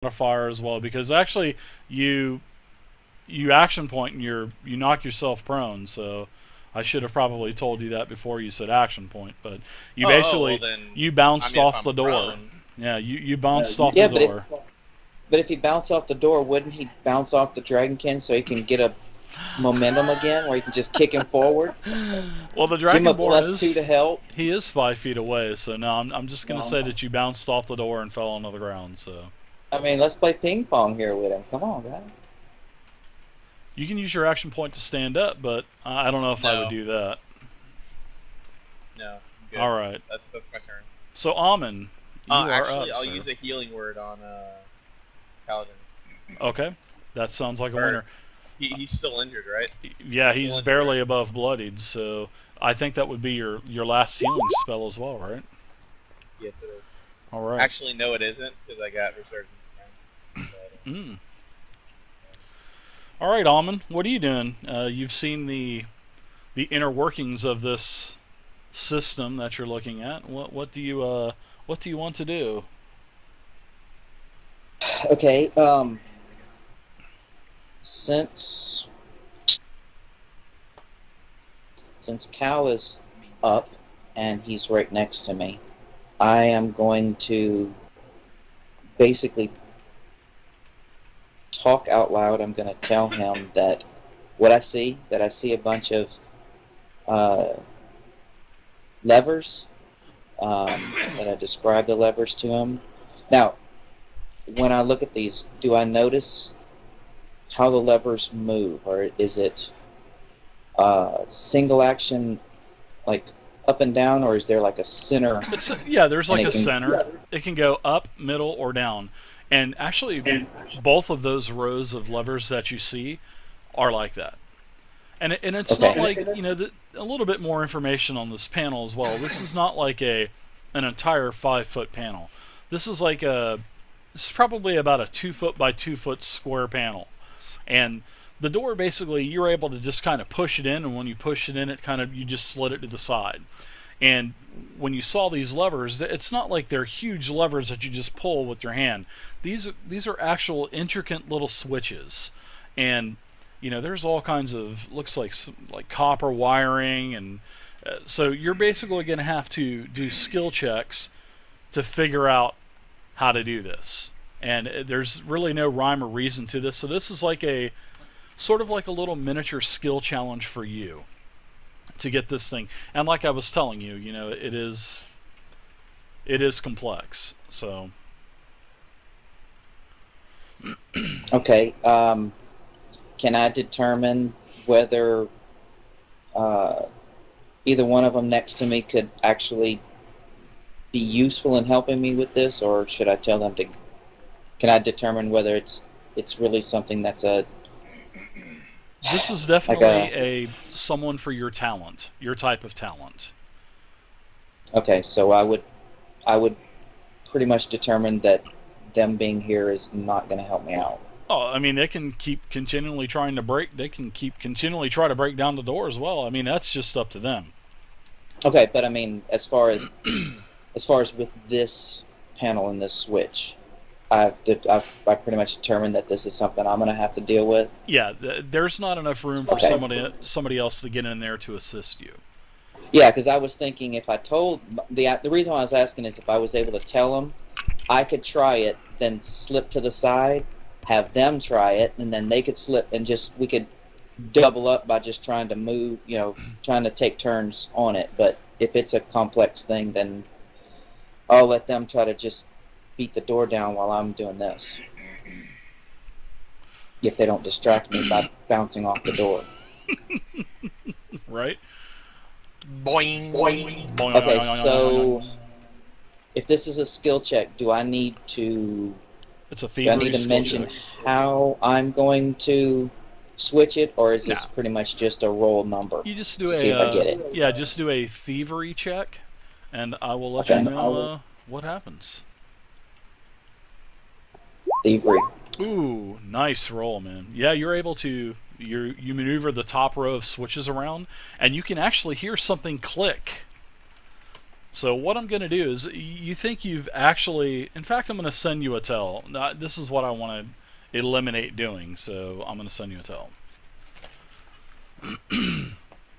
modifier as well, because actually you action point and you knock yourself prone. So I should have probably told you that before you said action point, but you Well basically then, you I bounced mean, if off I'm the door. prone, Yeah, you bounced off Yeah, the door. but if he bounced off the door, wouldn't he bounce off the dragonkin so he can get a momentum again, where he can just kick him forward? Well, the Give him a dragonborn +2 to help. he is 5 feet away, so no, I'm just gonna say that you bounced off the door and fell onto the ground. So I mean, let's play ping pong here with him. Come on, guys. you can use your action point to stand up, but I don't know if I would No. do that. no. Good. All right. That's my turn. So Amon, you are Actually, up, I'll sir. use a healing word on Paladin. Okay, that sounds like a Or- winner. He's still injured, right? Yeah, he's Still barely injured. above bloodied, so I think that would be your last healing spell as well, right? Yes, it is. All right. Actually, no, it isn't, because I got resurgence. Mm. All right, Almond, what are you doing? You've seen the inner workings of this system that you're looking at. What do you want to do? Okay. Since Cal is up and he's right next to me, I am going to basically talk out loud. I'm going to tell him that I see a bunch of levers, that I describe the levers to him. Now, when I look at these, do I notice how the levers move, or is it single action, like up and down, or is there like a center? Yeah, there's like And a it can- center. It can go up, middle, or down. And actually, both of those rows of levers that you see are like that. And it's Okay. not like, a little bit more information on this panel as well. This is not like an entire 5-foot panel. This is like this is probably about a 2-foot by 2-foot square panel. And the door, basically, you're able to just kind of push it in, and when you push it in, you just slid it to the side. And when you saw these levers, it's not like they're huge levers that you just pull with your hand. These are actual intricate little switches, and there's all kinds of, looks like copper wiring, and so you're basically going to have to do skill checks to figure out how to do this. And there's really no rhyme or reason to this. So this is like a sort of like a little miniature skill challenge for you to get this thing. And like I was telling you, it is complex. So Okay. Can I determine whether either one of them next to me could actually be useful in helping me with this, or should I tell them to? Can I determine whether it's really something that's this is definitely a someone for your talent, your type of talent. okay? So I would pretty much determine that them being here is not going to help me out. Oh, I mean, they can keep continually trying to break. They can keep continually try to break down the door as well. I mean, that's just up to them. Okay, but I mean, as far as with this panel and this switch, I've pretty much determined that this is something I'm going to have to deal with. Yeah, there's not enough room for Okay. somebody else to get in there to assist you. Yeah, because I was thinking if I told the reason why I was asking is if I was able to tell them, I could try it, then slip to the side, have them try it, and then they could slip, and we could double up by just trying to move, trying to take turns on it. But if it's a complex thing, then I'll let them try to just beat the door down while I'm doing this. If they don't distract me by bouncing off the door. Right? Boing. Boing. Okay, so if this is a skill check, do I need to It's a do I thievery need to skill mention check. how I'm going to switch it, or is this Nah. pretty much just a roll number? You just do to see if I get a it. yeah, just do a thievery check, and I will let Okay. you know what happens. Thievery. Ooh, nice roll, man. Yeah, you're able to you maneuver the top row of switches around, and you can actually hear something click. So what I'm going to do is, you think you've actually... In fact, I'm going to send you a tell. This is what I want to eliminate doing, so I'm going to send you a tell.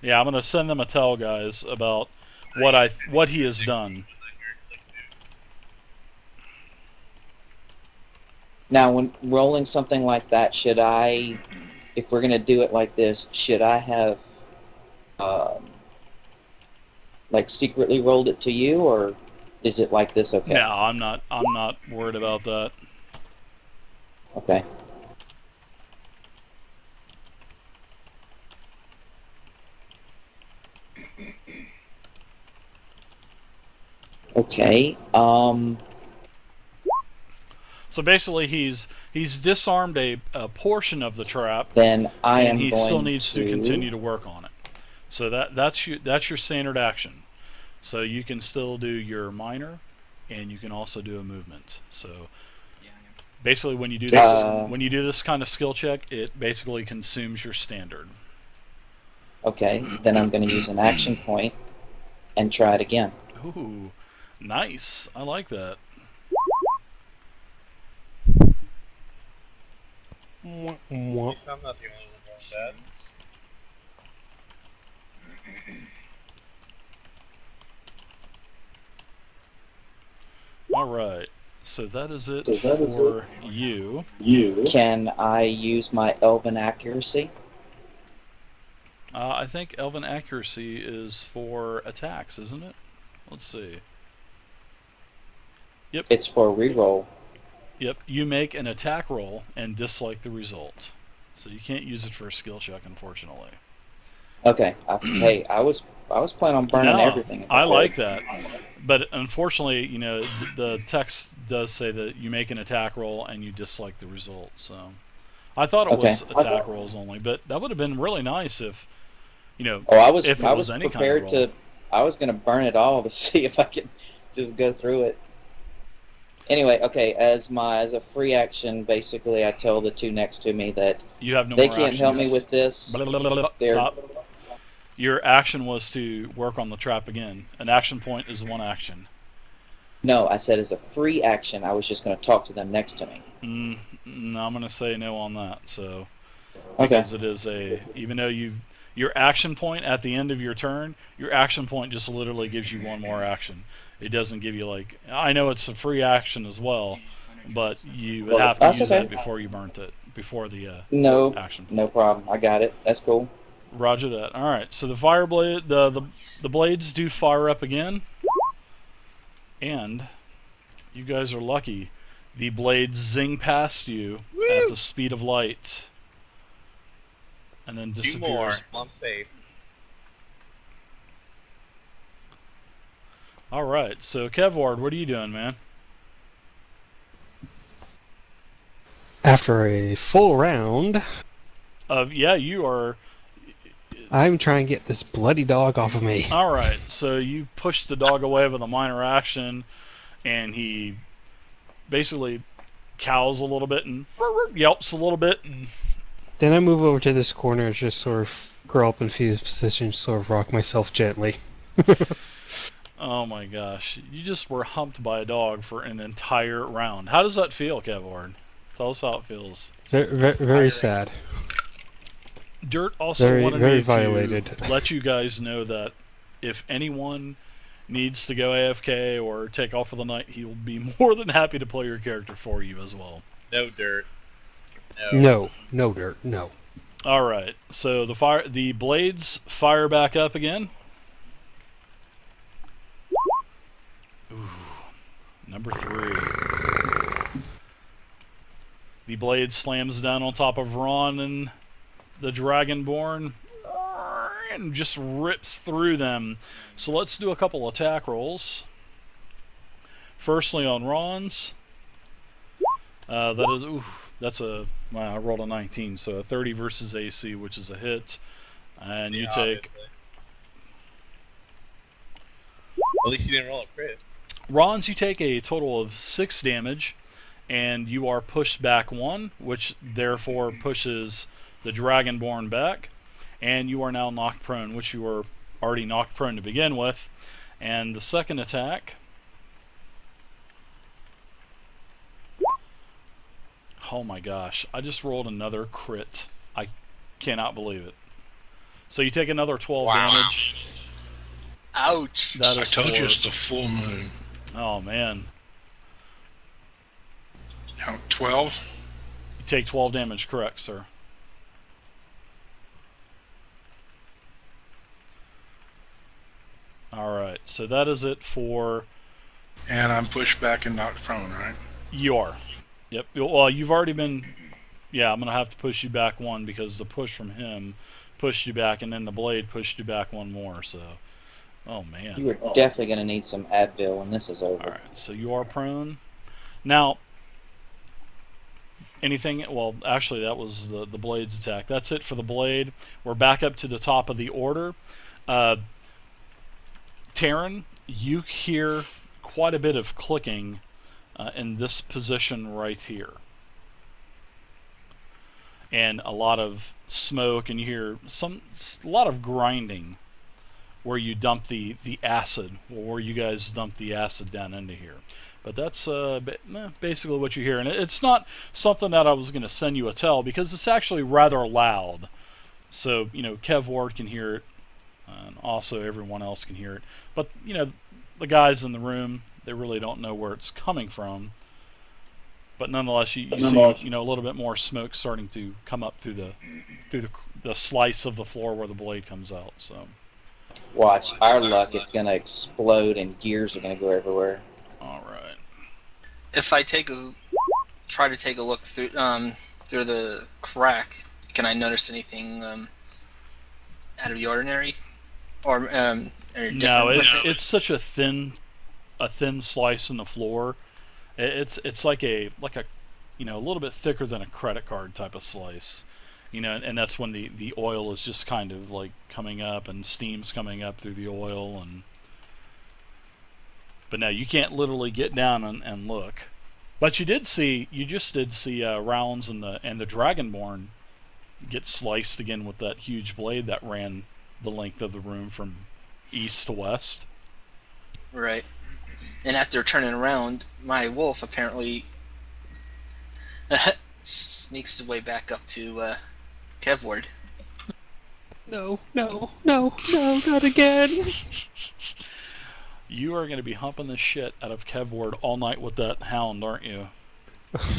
Yeah, I'm going to send them a tell, guys, about what he has done. Now, when rolling something like that, should I, if we're going to do it like this, should I have, like, secretly rolled it to you, or is it like this okay? No, I'm not worried about that. Okay. Okay. So basically, he's disarmed a portion of the trap, Then I am and he going still needs to to continue to work on it. So that's your standard action. So you can still do your minor, and you can also do a movement. So basically, when you do this kind of skill check, it basically consumes your standard. Okay, then I'm going to use an action point and try it again. Ooh, nice. I like that. At least I'm not the only one doing that. All right. So that is it for you. Can I use my elven accuracy? I think Elven Accuracy is for attacks, isn't it? Let's see. Yep. It's for reroll. Yep. You make an attack roll and dislike the result. So you can't use it for a skill check, unfortunately. Okay. Hey, I was planning on burning No, everything. I like that. But unfortunately, you know, the text does say that you make an attack roll and you dislike the result. So I thought it was attack rolls only, but that would have been really nice if, you know, if it was any prepared kind of roll. to. I was going to burn it all to see if I could just go through it. Anyway, okay. As a free action, basically, I tell the two next to me that You have no they more can't help actions. me with this. Blah, blah, blah, blah, blah. They're- Stop. Your action was to work on the trap again. An action point is one action. No, I said as a free action, I was just going to talk to them next to me. No, I'm going to say no on that. So Okay. because it is even though your action point at the end of your turn, your action point just literally gives you one more action. It doesn't give you, like, I know it's a free action as well, but you would have to That's use okay. that before you burnt it, before the No, action point. no problem. I got it. That's cool. Roger that. All right. So the fire blade, the blades do fire up again, and you guys are lucky. The blades zing past you at the speed of light, and then 2 more. disappears. I'm safe. All right. So Kevward, what are you doing, man? After a full round, Yeah, you are. I'm trying to get this bloody dog off of me. All right. So you push the dog away with a minor action, and he basically cows a little bit and yelps a little bit, and Then I move over to this corner and just sort of curl up in fetus position, sort of rock myself gently. oh my gosh, you just were humped by a dog for an entire round. How does that feel, Kevward? Tell us how it feels. Very sad. Dirt also Very- wanted very me violated. to let you guys know that if anyone needs to go AFK or take off for the night, he will be more than happy to play your character for you as well. No dirt. No dirt, no. All right, so the blades fire back up again. Ooh, number 3. The blade slams down on top of Ron and the Dragonborn and just rips through them. So let's do a couple attack rolls. Firstly on Ron's. I rolled a 19, so a 30 versus AC, which is a hit. And you take... Obviously. At least you didn't roll a crit. Ron's, you take a total of 6 damage, and you are pushed back 1, which therefore pushes the Dragonborn back, and you are now knocked prone, which you were already knocked prone to begin with. And the second attack. Oh my gosh, I just rolled another crit. I cannot believe it. So you take another 12 damage. Ouch. That I is told you for- it's the full moon. Oh man. Now 12. You take 12 damage, correct, sir? Alright, so that is it for... And I'm pushed back and knocked prone, right? You are. Yep. Well, you've already been... Yeah, I'm going to have to push you back one because the push from him pushed you back, and then the blade pushed you back one more, so... Oh, man. You are definitely going to need some Advil when this is over. Alright, so you are prone. Now, anything... Well, actually, that was the blade's attack. That's it for the blade. We're back up to the top of the order. Taryn, you hear quite a bit of clicking in this position right here. And a lot of smoke, and you hear a lot of grinding where you dump the acid, or where you guys dump the acid down into here. But that's basically what you hear. And it's not something that I was going to send you a tell, because it's actually rather loud. So, you know, Kev Ward can hear it, and also everyone else can hear it. But, you know, the guys in the room, they really don't know where it's coming from. But nonetheless, you see, you know, a little bit more smoke starting to come up through the slice of the floor where the blade comes out. So, Watch, our luck, it's going to explode and gears are going to go everywhere. all right. If I try to take a look through the crack, can I notice anything out of the ordinary, or different? No, let's say? it's such a thin slice in the floor. It's like a you know, a little bit thicker than a credit card type of slice, you know, and that's when the oil is just kind of like coming up and steam's coming up through the oil. And but now you can't literally get down and look, but you just did see Rounds and the Dragonborn get sliced again with that huge blade that ran the length of the room from east to west. Right. And after turning around, my wolf apparently sneaks his way back up to Kevward. No, not again. You are going to be humping the shit out of Kevward all night with that hound, aren't you?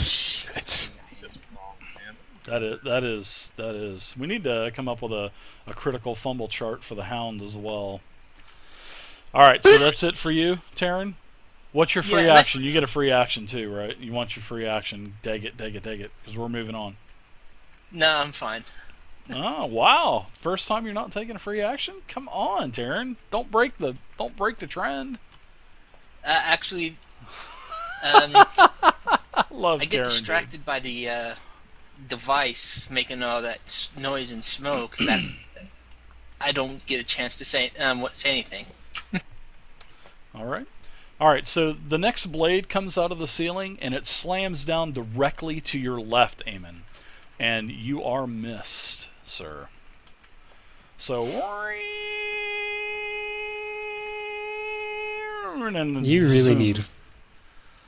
Shit. He's just wrong, man. That is. We need to come up with a critical fumble chart for the hound as well. All right, so that's it for you, Taryn. What's your free Yeah, action? You get a free action too, right? You want your free action. Take it, because we're moving on. No, I'm fine. Oh, wow. First time you're not taking a free action? Come on, Taryn. Don't break the trend. Actually, I love I get Taryn, distracted by the device making all that noise and smoke that I don't get a chance to say anything. dude. All right, so the next blade comes out of the ceiling, and it slams down directly to your left, Eamon. And you are missed, sir. So...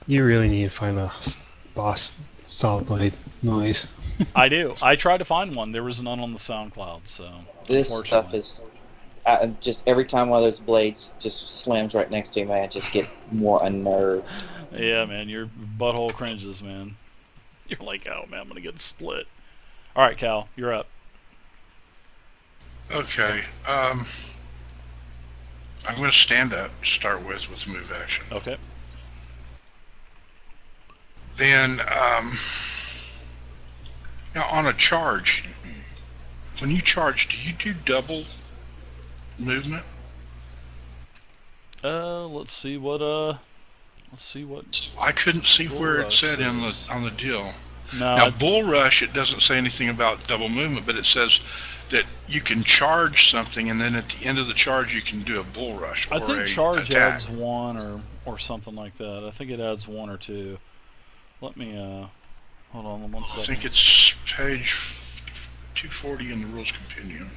You really need to find a boss saw blade noise. I do. I tried to find one. There was none on the SoundCloud, so... This stuff unfortunately. is... just every time one of those blades just slams right next to me, I just get more unnerved. Yeah, man, your butthole cringes, man. You're like, oh, man, I'm going to get split. All right, Cal, you're up. Okay. I'm going to stand up to start with move action. Okay. Then, now on a charge, when you charge, do you do double movement? Let's see what. I couldn't see Bull where it rush said says- on the deal. No, Now, bull rush, it doesn't say anything about double movement, but it says that you can charge something, and then at the end of the charge, you can do a bull rush. I or think a charge attack. adds one or something like that. I think it adds one or two. Let me hold on one I second. think it's page 240 in the rules compendium.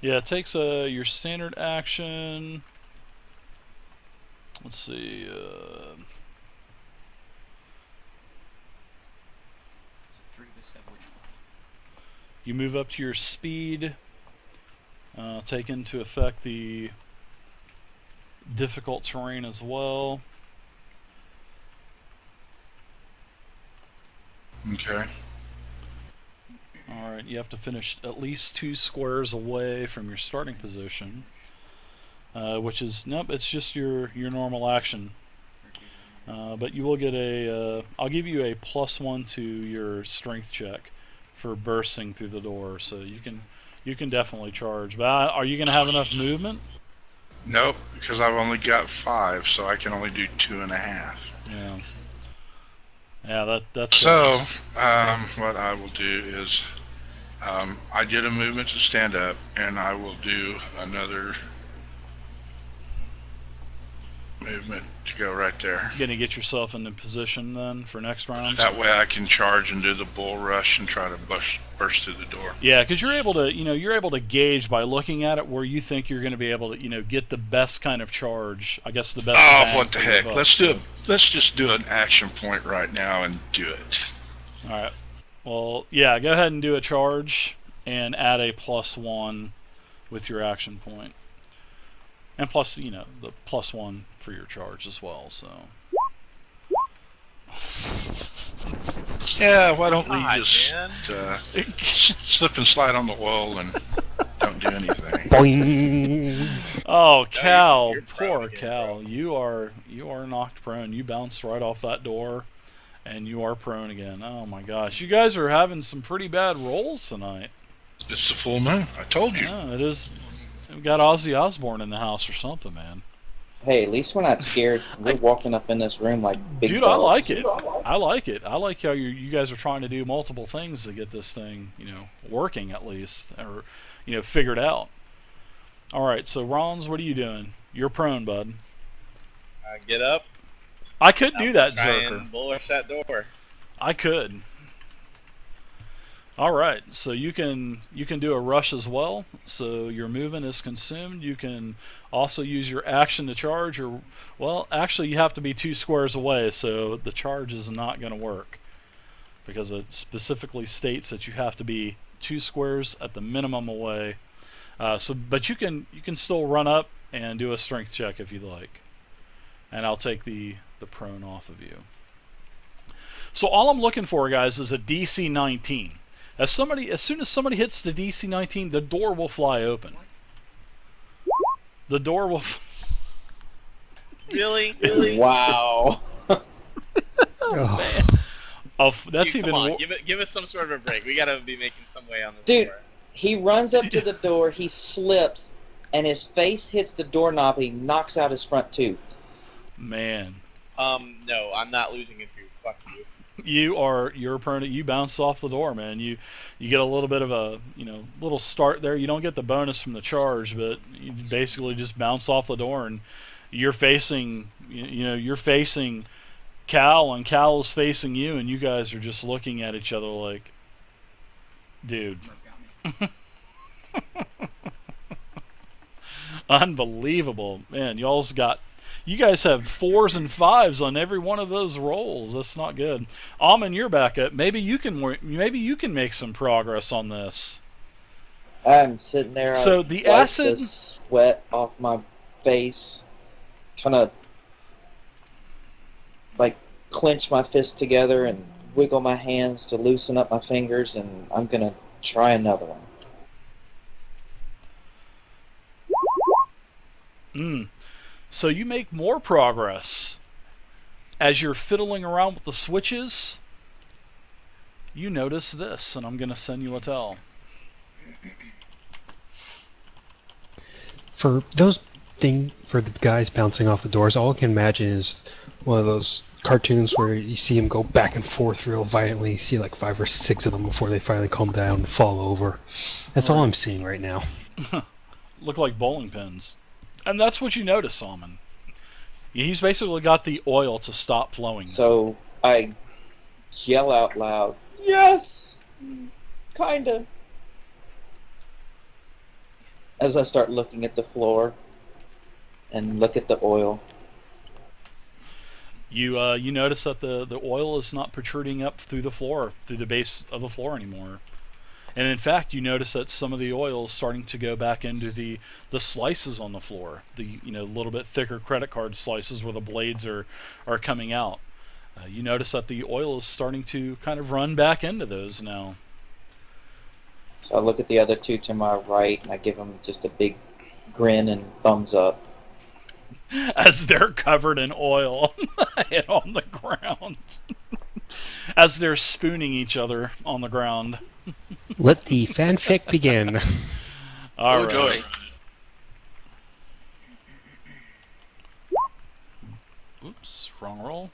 Yeah, it takes your standard action. Let's see. You move up to your speed. Take into effect the difficult terrain as well. Okay. Alright, you have to finish at least 2 squares away from your starting position. Which is, nope, it's just your normal action. But you will get a, I'll give you a +1 to your strength check for bursting through the door, so you can definitely charge. But are you going to have enough movement? Nope, because I've only got 5, so I can only do 2.5. Yeah. Yeah, that's So, what I will do is, I did a movement to stand up, and I will do another movement to go right there. Gonna get yourself into position then for next round. That way I can charge and do the bull rush and try to burst through the door. Yeah, because you're able to gauge by looking at it where you think you're going to be able to get the best kind of charge. I guess the best. Oh, what the for your heck! buck, Let's do so. it. Let's just do an action point right now and do it. All right. Well, yeah. Go ahead and do a charge and add a +1 with your action point, and plus the +1 for your charge as well. So. Yeah, why don't we God, just man. slip and slide on the wall and don't do anything? Boing. Oh, Cal, you're prone poor again, Cal. bro. You are knocked prone. You bounced right off that door, and you are prone again. Oh my gosh, you guys are having some pretty bad rolls tonight. It's the full moon. I told you. Yeah, it is. We've got Ozzy Osbourne in the house or something, man. Hey, at least we're not scared. We're walking up in this room like big Dude, dogs. I like it. I like it. I like how you guys are trying to do multiple things to get this thing, working at least, or figured out. All right, so Rons, what are you doing? You're prone, bud. Get up. I could do that, Try Zerker. and bullish that door. I could. All right, so you can do a rush as well. So your movement is consumed. You can also use your action to charge, or well, actually you have to be 2 squares away, so the charge is not going to work because it specifically states that you have to be 2 squares at the minimum away. But you can still run up and do a strength check if you'd like, and I'll take the prone off of you. So all I'm looking for, guys, is a DC 19. As soon as somebody hits the DC 19, the door will fly open. The door will. Really? Wow. Oh, Man. Oh, that's Dude, even. come on, wor- give us some sort of a break. We gotta be making some way on this Dude. door. He runs up to the door, he slips, and his face hits the doorknob, and he knocks out his front tooth. Man, No, I'm not losing a tooth. Fuck you. you're prone. You bounce off the door, man. You get a little bit of a little start there. You don't get the bonus from the charge, but you basically just bounce off the door, and you're facing you're facing Cal, and Cal is facing you, and you guys are just looking at each other like, dude. Unbelievable, man. You guys have 4s and 5s on every one of those rolls. That's not good. Almond, you're back up. Maybe you can make some progress on this. I'm sitting there. So I the wipe acid- the sweat off my face, kind of like clench my fists together and wiggle my hands to loosen up my fingers, and I'm gonna try another one. So you make more progress as you're fiddling around with the switches. You notice this, and I'm going to send you a tell. for the guys bouncing off the doors, all I can imagine is one of those cartoons where you see them go back and forth real violently. You see like 5 or 6 of them before they finally calm down and fall over. That's all I'm seeing right now. Look like bowling pins. And that's what you notice, Salmon. He's basically got the oil to stop flowing. So I yell out loud, "Yes, kinda." as I start looking at the floor and look at the oil. You notice that the oil is not protruding up through the floor, through the base of the floor anymore. And in fact, you notice that some of the oil is starting to go back into the slices on the floor. The little bit thicker credit card slices where the blades are coming out. You notice that the oil is starting to kind of run back into those now. So I look at the other two to my right, and I give them just a big grin and thumbs up. As they're covered in oil and on the ground. As they're spooning each other on the ground. Let the fanfic begin. All Oh right. joy. Oops, wrong roll.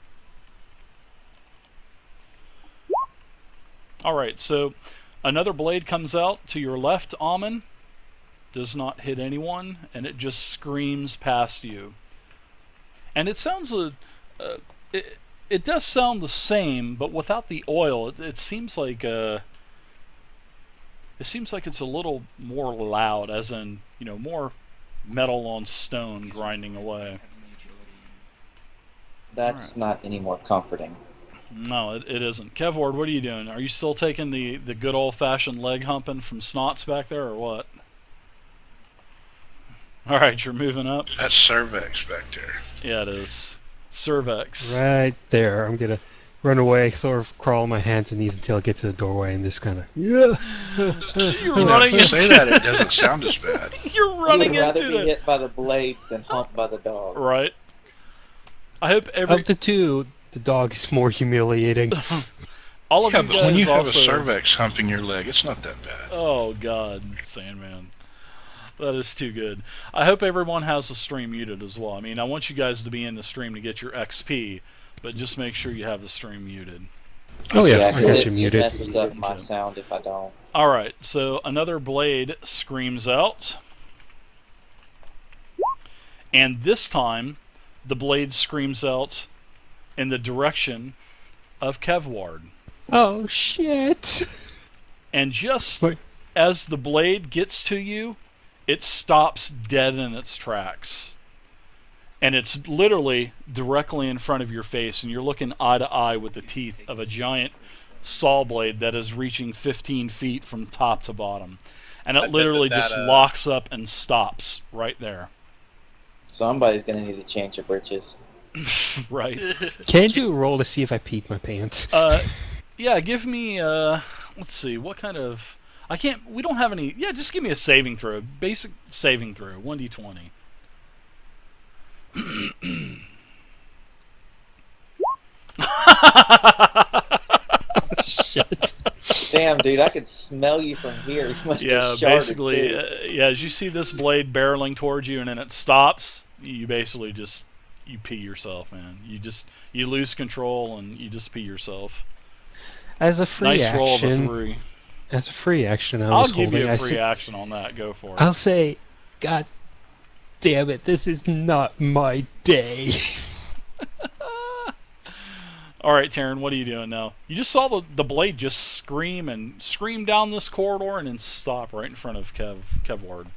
Alright, so another blade comes out to your left, Almond. Does not hit anyone, and it just screams past you. And it sounds it does sound the same, but without the oil, it seems like it's a little more loud, as in more metal on stone grinding away. That's not any more comforting. No, it isn't. Kevward, what are you doing? Are you still taking the good old-fashioned leg humping from Snots back there, or what? All right, you're moving up. That's cervix back there. Yeah, it is. Cervex. Right there. I'm gonna run away, sort of crawl on my hands and knees until I get to the doorway and just kind of You're running If you into say that, it doesn't sound as bad. You're running You'd rather into be the hit by the blades than humped by the dog. right. I hope of the two, the dog is more humiliating. all of Yeah, you but guys when you have also. a cervix humping your leg, it's not that bad. Oh God, Sandman. That is too good. I hope everyone has the stream muted as well. I mean, I want you guys to be in the stream to get your XP, but just make sure you have the stream muted. Oh yeah, Yeah, I 'cause got it you muted. messes up my Okay. sound if I don't. Alright, so another blade screams out. And this time, the blade screams out in the direction of Kevward. Oh shit! And just Wait. as the blade gets to you, it stops dead in its tracks. And it's literally directly in front of your face, and you're looking eye to eye with the teeth of a giant saw blade that is reaching 15 feet from top to bottom. And I it bet literally that, just locks up and stops right there. Somebody's gonna need to change their britches. Right. Can you roll to see if I peed my pants? Yeah, give me, let's see, what kind of... we don't have any... Yeah, just give me a saving throw. Basic saving throw, 1d20. Shit. Yeah, Damn, dude, I could smell you from here. You must Yeah, have sharded, basically, too. as you see this blade barreling towards you and then it stops, you basically just, you pee yourself, man. You lose control and you just pee yourself. As a free Nice action, roll of a 3. as a free action, I I'll was give holding. you a free action on that, go for it. I'll say, God damn it, this is not my day. Alright, Taryn, what are you doing now? You just saw the blade just scream down this corridor and then stop right in front of Kevward.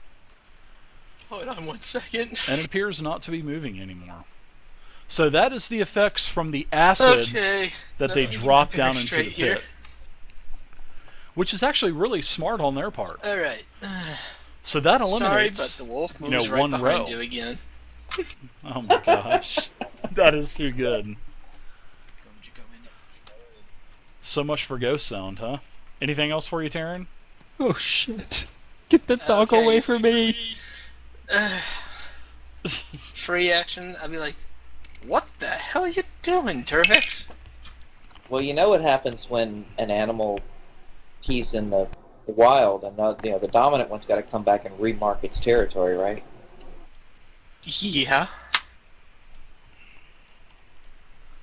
Hold on 1 second. And it appears not to be moving anymore. So that is the effects from the acid Okay. that they No, drop very down into the straight here. pit. Which is actually really smart on their part. Alright. So that Sorry, eliminates, but the wolf you moves know, right one behind row. you again. Oh my gosh. That is too good. So much for ghost sound, huh? Anything else for you, Taryn? Oh shit. Get the dog Okay. away from me. Free action, I'd be like, what the hell are you doing, Turvex? Well, you know what happens when an animal pees in the wild, and the dominant one's got to come back and remark its territory, right? Yeah.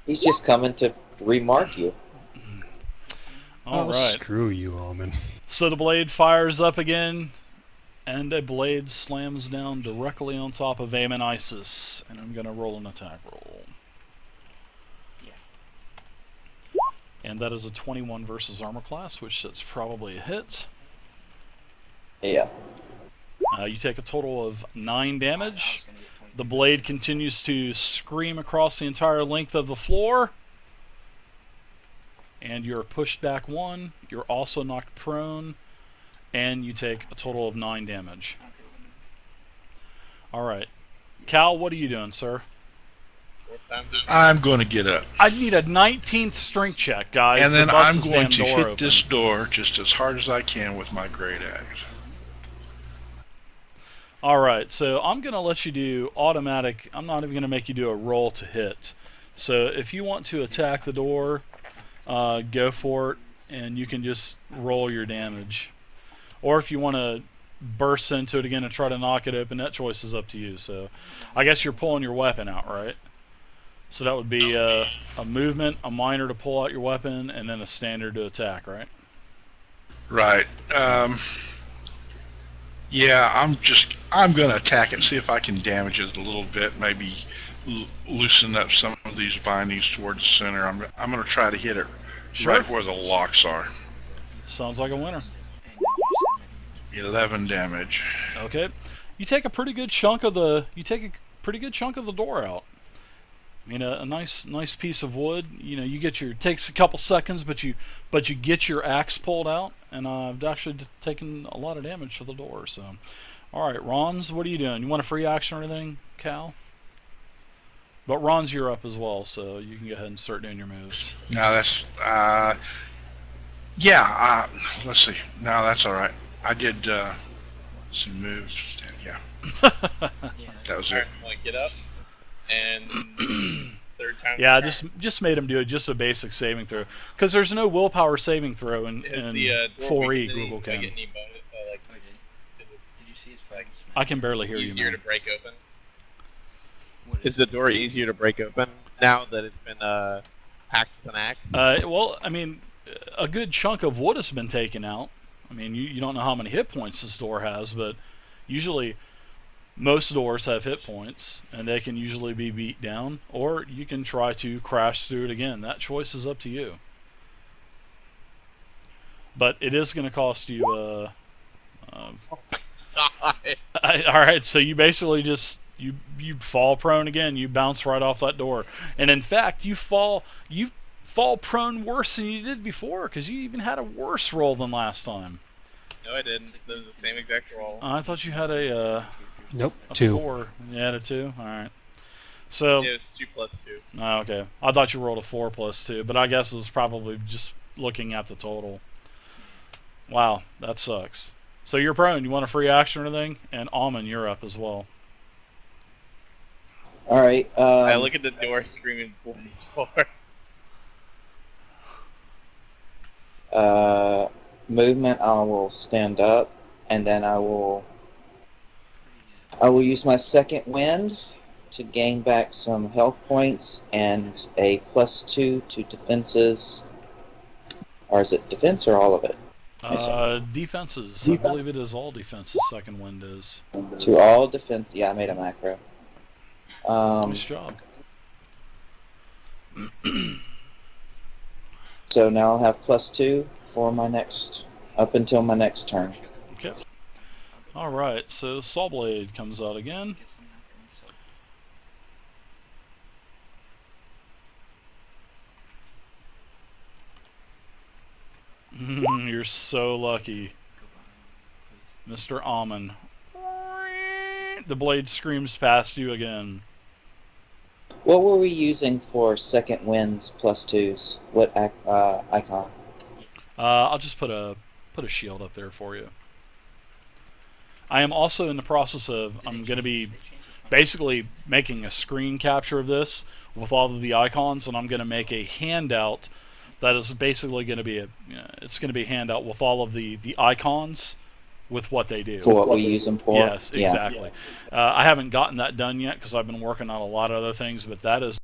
He's just coming to remark you. Alright. Screw you, Almond. So the blade fires up again, and a blade slams down directly on top of Amon Isis. And I'm going to roll an attack roll. And that is a 21 versus armor class, which that's probably a hit. Yeah. You take a total of 9 damage. The blade continues to scream across the entire length of the floor. And you're pushed back 1. You're also knocked prone. And you take a total of 9 damage. Alright. Cal, what are you doing, sir? I'm going to get up. I need a 19th strength check, guys. And then to bust I'm this going damn to door hit open. this door just as hard as I can with my great axe. Alright, so I'm going to let you do automatic. I'm not even going to make you do a roll to hit. So if you want to attack the door, go for it, and you can just roll your damage. Or if you want to burst into it again and try to knock it open, that choice is up to you. So I guess you're pulling your weapon out, right? So that would be a movement, a minor to pull out your weapon, and then a standard to attack, right? Right. Yeah, I'm going to attack it, see if I can damage it a little bit, maybe loosen up some of these bindings towards the center. I'm going to try to hit it right where the locks are. Sounds like a winner. 11 damage. Okay. You take a pretty good chunk of the door out. I mean, a nice piece of wood. You know, you get your takes a couple seconds, but you get your axe pulled out, and I've actually taken a lot of damage for the door. So, all right, Ron's, what are you doing? You want a free action or anything, Cal? But Ron's, you're up as well, so you can go ahead and start doing your moves. No, that's let's see. No, that's all right. I did some moves. Yeah, that was it. Like get up, and third time. Yeah, just made him do it. Just a basic saving throw, because there's no willpower saving throw in 4E. Google can. Did you see his I can barely hear you. Easier Man. to break open. Is the door easier to break open now that it's been hacked with an axe? Well, I mean, a good chunk of wood has been taken out. I mean, you don't know how many hit points this door has, but usually most doors have hit points, and they can usually be beat down, or you can try to crash through it again. That choice is up to you. But it is going to cost you... Alright, so you basically just... You fall prone again. You bounce right off that door. And in fact, you fall prone worse than you did before, because you even had a worse roll than last time. No, I didn't. It was the same exact roll. I thought you had a Nope, a 2. 4. You had a 2? Alright. So, Yeah, it's 2 plus 2. oh, okay. I thought you rolled a 4 plus 2, but I guess it was probably just looking at the total. Wow, that sucks. So you're prone. You want a free action or anything? And Almond, you're up as well. All right. I look at the door, screaming, "Bloody door!" Movement. I will stand up, and then I will use my second wind to gain back some health points and a +2 to defenses. Or is it defense or all of it? Defenses. I believe it is all defenses. Second wind is. To all defense. Yeah, I made a macro. Nice job. So now I'll have +2 for my up until my next turn. Okay. Alright, so Sawblade comes out again. You're so lucky. Mr. Almond. The blade screams past you again. What were we using for second winds +2s? What icon? I'll just put a shield up there for you. I am also in the process of, I'm going to be basically making a screen capture of this with all of the icons, and I'm going to make a handout that is basically going to be it's going to be a handout with all of the icons with what they do. For what we use them for? Yes, exactly. I haven't gotten that done yet because I've been working on a lot of other things, but that is